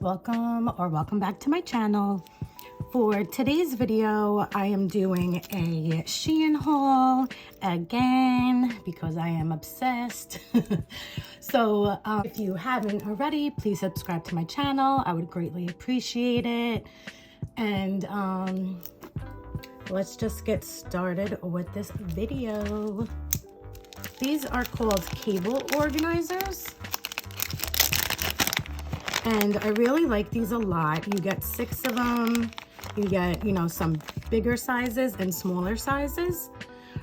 welcome back to my channel. For today's video, I am doing a Shein haul again because I am obsessed. So if you haven't already, please subscribe to my channel. I would greatly appreciate it. And let's just get started with this video. These are called cable organizers. And I really like these a lot. You get 6 of them. You get, some bigger sizes and smaller sizes.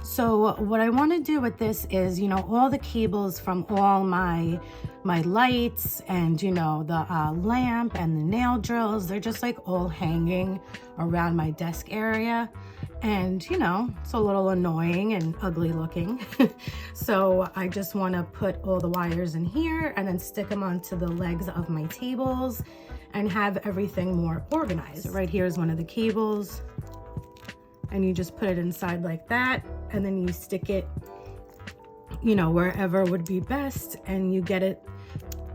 So what I want to do with this is, all the cables from all my lights and, the lamp and the nail drills, they're just like all hanging around my desk area. And, it's a little annoying and ugly looking. So I just want to put all the wires in here and then stick them onto the legs of my tables and have everything more organized. So right here is one of the cables. And you just put it inside like that. And then you stick it, wherever would be best. And you get it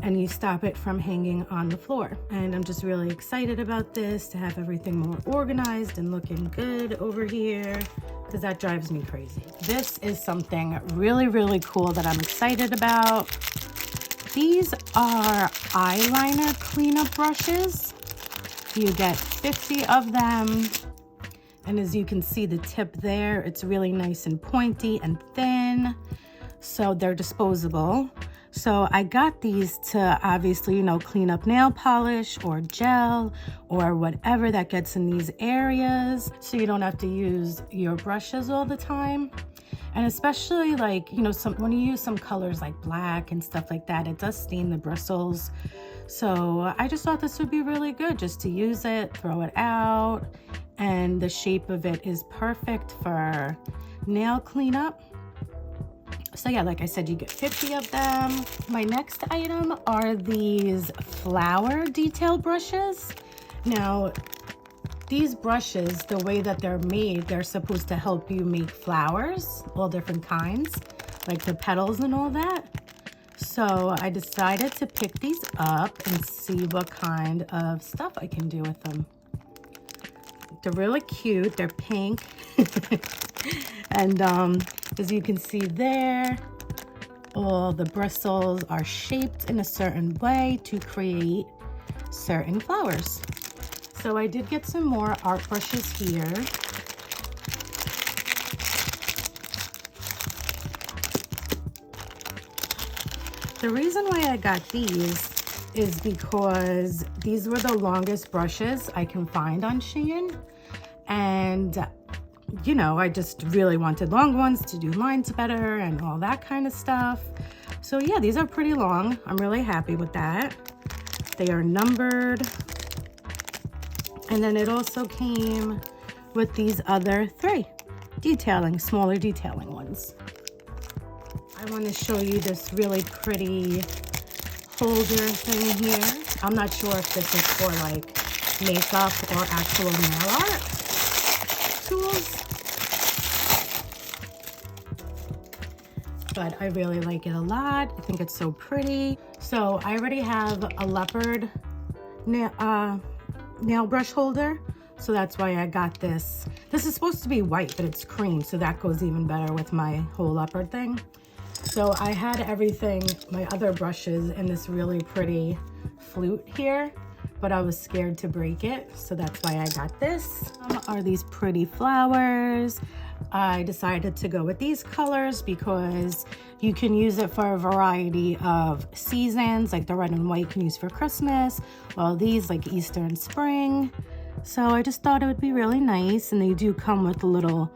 and you stop it from hanging on the floor. And I'm just really excited about this, to have everything more organized and looking good over here, because that drives me crazy. This is something really, really cool that I'm excited about. These are eyeliner cleanup brushes. You get 50 of them. And as you can see, the tip there, it's really nice and pointy and thin. So they're disposable. So I got these to obviously, clean up nail polish or gel or whatever that gets in these areas. So you don't have to use your brushes all the time. And especially like, when you use some colors like black and stuff like that, it does stain the bristles. So I just thought this would be really good just to use it, throw it out. And the shape of it is perfect for nail cleanup. So yeah, like I said, you get 50 of them. My next item are these flower detail brushes. Now, these brushes, the way that they're made, they're supposed to help you make flowers, all different kinds, like the petals and all that. So I decided to pick these up and see what kind of stuff I can do with them. They're really cute. They're pink. And as you can see there, all the bristles are shaped in a certain way to create certain flowers. So I did get some more art brushes here. The reason why I got these is because these were the longest brushes I can find on Shein. And I just really wanted long ones to do lines better and all that kind of stuff. So yeah, these are pretty long. I'm really happy with that. They are numbered. And then it also came with these other 3 smaller detailing ones. I want to show you this really pretty holder thing here. I'm not sure if this is for like makeup or actual nail art tools, but I really like it a lot. I think it's so pretty. So I already have a leopard nail brush holder, so that's why I got this. This is supposed to be white, but it's cream, so that goes even better with my whole leopard thing. So I had everything, my other brushes, in this really pretty flute here, but I was scared to break it, so that's why I got this. Are these pretty flowers. I decided to go with these colors because you can use it for a variety of seasons, like the red and white can use for Christmas, while these like Easter and spring. So I just thought it would be really nice, and they do come with little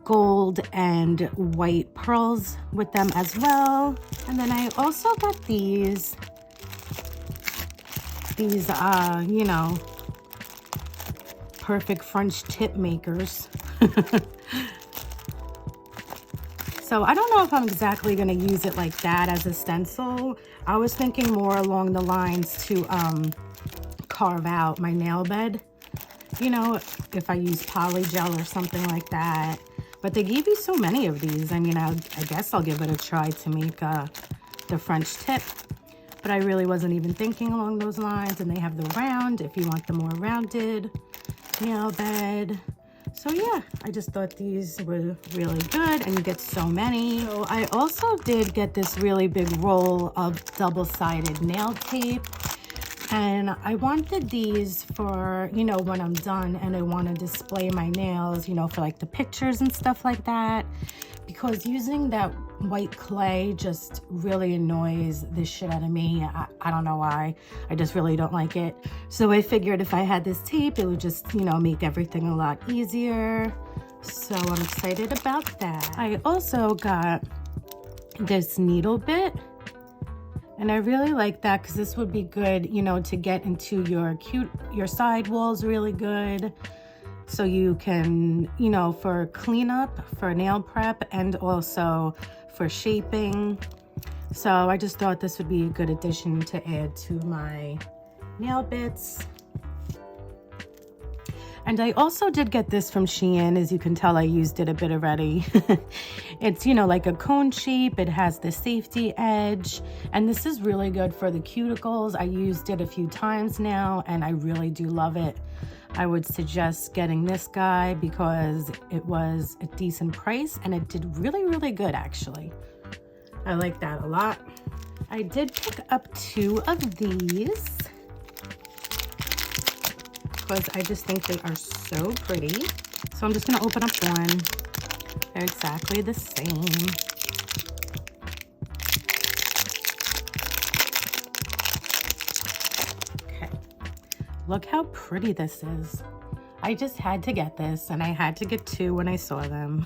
gold and white pearls with them as well. And then I also got these perfect French tip makers. So I don't know if I'm exactly going to use it like that as a stencil. I was thinking more along the lines to carve out my nail bed, if I use poly gel or something like that. But they gave you so many of these. I mean, I guess I'll give it a try to make the French tip. but I really wasn't even thinking along those lines. And they have the round if you want the more rounded nail bed. So yeah, I just thought these were really good, and you get so many. So I also did get this really big roll of double-sided nail tape, and I wanted these for, you know, when I'm done and I want to display my nails, you know, for like the pictures and stuff like that, because using that white clay just really annoys the shit out of me. I don't know why. I just really don't like it. So I figured if I had this tape, it would just, you know, make everything a lot easier. So I'm excited about that. I also got this needle bit, and I really like that because this would be good, you know, to get into your side walls really good. So you can, you know, for cleanup, for nail prep, and also for shaping. So I just thought this would be a good addition to add to my nail bits. And I also did get this from Shein. As you can tell, I used it a bit already. It's, you know, like a cone shape. It has the safety edge, and this is really good for the cuticles. I used it a few times now, and I really do love it. I would suggest getting this guy because it was a decent price, and it did really, really good, actually. I like that a lot. I did pick up 2 of these because I just think they are so pretty. So I'm just gonna open up one. They're exactly the same. Okay, look how pretty this is. I just had to get this, and I had to get 2 when I saw them.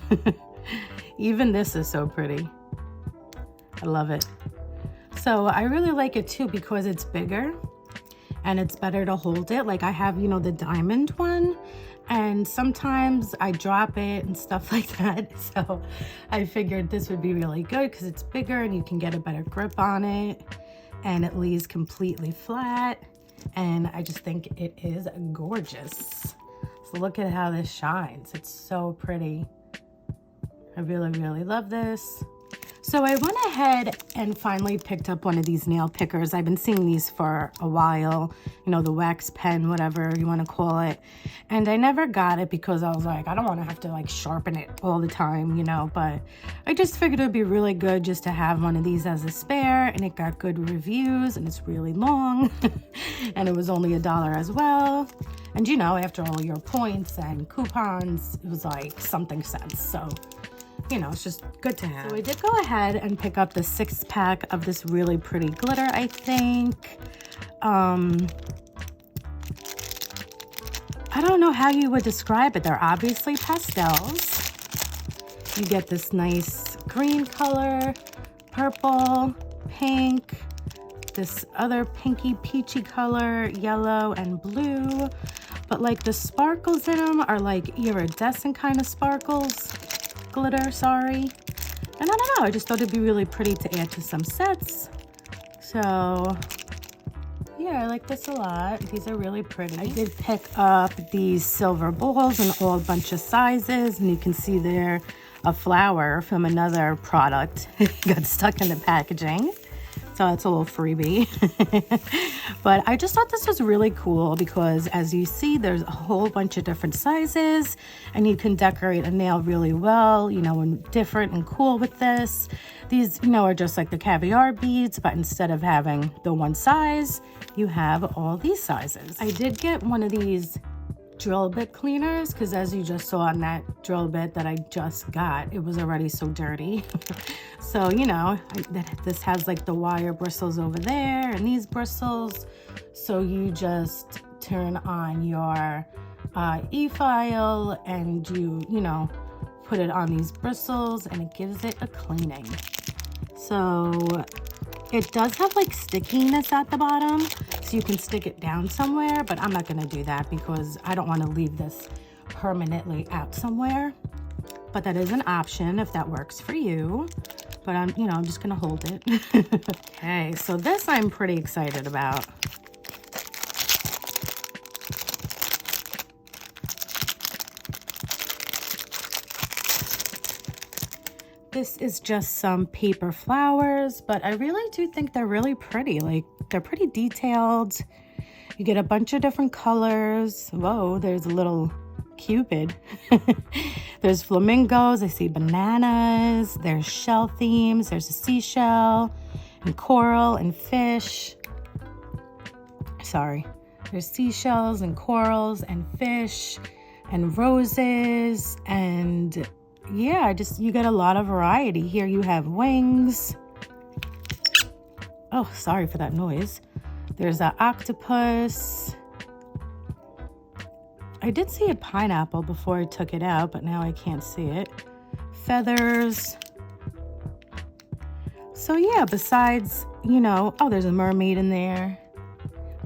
Even this is so pretty. I love it. So I really like it too because it's bigger and it's better to hold it. Like I have, you know, the diamond one, and sometimes I drop it and stuff like that. So I figured this would be really good because it's bigger and you can get a better grip on it, and it lays completely flat. And I just think it is gorgeous. So look at how this shines. It's so pretty. I really, really love this. So I went ahead and finally picked up one of these nail pickers. I've been seeing these for a while, you know, the wax pen, whatever you want to call it. And I never got it because I was like, I don't want to have to like sharpen it all the time, you know, but I just figured it would be really good just to have one of these as a spare, and it got good reviews, and it's really long and it was only $1 as well. And you know, after all your points and coupons, it was like something cents. So you know, it's just good to have. So I did go ahead and pick up the 6-pack of this really pretty glitter, I think. I don't know how you would describe it. They're obviously pastels. You get this nice green color, purple, pink, this other pinky peachy color, yellow and blue. But like the sparkles in them are like iridescent kind of sparkles. Glitter, sorry. And I don't know, I just thought it'd be really pretty to add to some sets. So yeah, I like this a lot. These are really pretty. I did pick up these silver balls in all a bunch of sizes, and you can see there a flower from another product got stuck in the packaging. So that's a little freebie. But I just thought this was really cool because, as you see, there's a whole bunch of different sizes, and you can decorate a nail really well, you know, and different and cool with this. These, you know, are just like the caviar beads, but instead of having the one size, you have all these sizes. I did get one of these drill bit cleaners because, as you just saw on that drill bit that I just got, it was already so dirty. So, you know, this has like the wire bristles over there and these bristles. So you just turn on your e-file and you know, put it on these bristles, and it gives it a cleaning. So it does have like stickiness at the bottom, so you can stick it down somewhere, but I'm not gonna do that because I don't want to leave this permanently out somewhere. But that is an option if that works for you. But I'm just gonna hold it. Okay, so this I'm pretty excited about. this is just some paper flowers, but I really do think they're really pretty. Like, they're pretty detailed. You get a bunch of different colors. Whoa, there's a little Cupid. There's flamingos. I see bananas. There's shell themes. There's a seashell and coral and fish. Sorry. There's seashells and corals and fish and roses, and yeah, you get a lot of variety. Here you have wings. Oh, sorry for that noise. There's an octopus. I did see a pineapple before I took it out, but now I can't see it. Feathers. So yeah, besides, oh, there's a mermaid in there.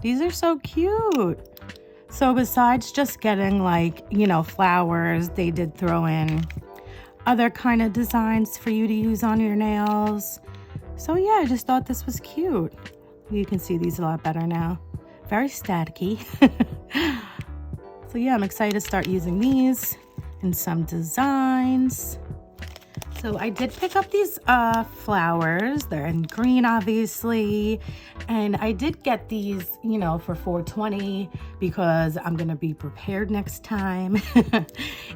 These are so cute. So besides just getting like, flowers, they did throw in other kind of designs for you to use on your nails. So yeah, I just thought this was cute. You can see these a lot better now. Very staticky. So yeah, I'm excited to start using these and some designs. So I did pick up these flowers. They're in green, obviously. And I did get these, for $4.20 because I'm going to be prepared next time.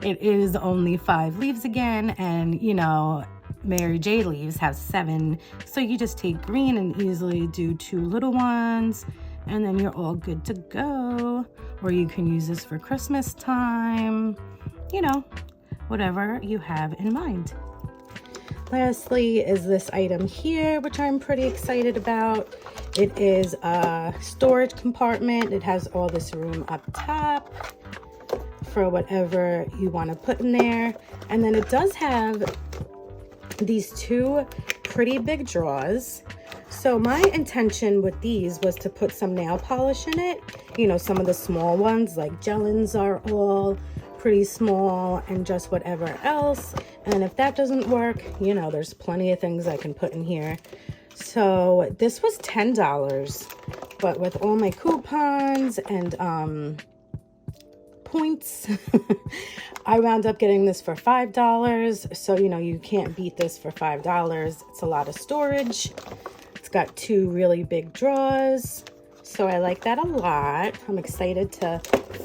It is only 5 leaves again. And, Mary J leaves have 7. So you just take green and easily do 2 little ones. And then you're all good to go. Or you can use this for Christmas time. Whatever you have in mind. Lastly is this item here, which I'm pretty excited about. It is a storage compartment. It has all this room up top for whatever you want to put in there. And then it does have these 2 pretty big drawers. So my intention with these was to put some nail polish in it. Some of the small ones like gel-ins are all pretty small, and just whatever else. And if that doesn't work, there's plenty of things I can put in here. So this was $10, but with all my coupons and points, I wound up getting this for $5. So you can't beat this for $5. It's a lot of storage. It's got 2 really big drawers. So I like that a lot. I'm excited to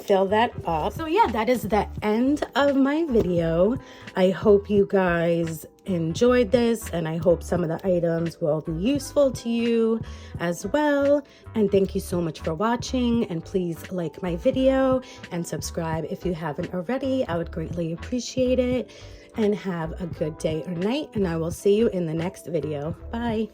fill that up. So yeah, that is the end of my video. I hope you guys enjoyed this, and I hope some of the items will be useful to you as well. And thank you so much for watching, and please like my video and subscribe if you haven't already. I would greatly appreciate it. And have a good day or night, and I will see you in the next video. Bye.